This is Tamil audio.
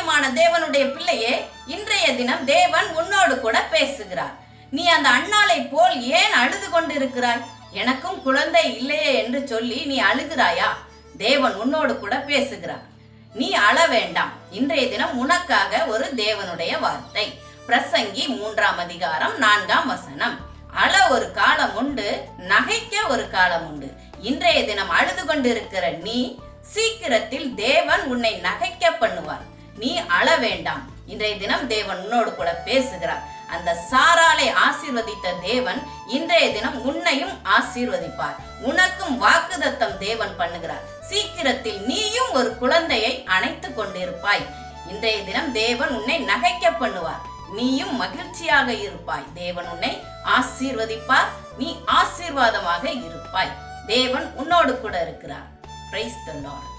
பிரியமான தேவனுடைய பிள்ளையே, இன்றைய தினம் தேவன் உன்னோடு கூட பேசுகிறார். நீ அந்த அன்னாளை போல் ஏன் அழுது கொண்டிருக்கிறாய்? எனக்கும் குழந்தை இல்லையே என்று சொல்லி நீ அழுகிறாயா? தேவன் உன்னோடு கூட பேசுகிறார். நீ அழ வேண்டாம். இன்றைய தினம் உனக்காக ஒரு தேவனுடைய வார்த்தை. பிரசங்கி 3ஆம் அதிகாரம் 4ஆம் வசனம். அழ ஒரு காலம் உண்டு, நகைக்க ஒரு காலம் உண்டு. இன்றைய தினம் அழுது கொண்டிருக்கிற நீ சீக்கிரத்தில் தேவன் உன்னை நகைக்க பண்ணுவார். நீ அழ வேண்டாம். இன்றைய தினம் தேவன் உன்னோடு கூட பேசுகிறார். அந்த சாராளை ஆசீர்வதித்த தேவன் இன்றைய தினம் உன்னையும் ஆசீர்வதிப்பார். உனக்கும் வாக்குதத்தம் தேவன் பண்ணுகிறார். சீக்கிரத்தில் நீயும் ஒரு குழந்தையை அணைத்து கொண்டிருப்பாய். இன்றைய தினம் தேவன் உன்னை நகைக்க பண்ணுவார். நீயும் மகிழ்ச்சியாக இருப்பாய். தேவன் உன்னை ஆசீர்வதிப்பார். நீ ஆசீர்வாதமாக இருப்பாய். தேவன் உன்னோடு கூட இருக்கிறார். Praise the Lord.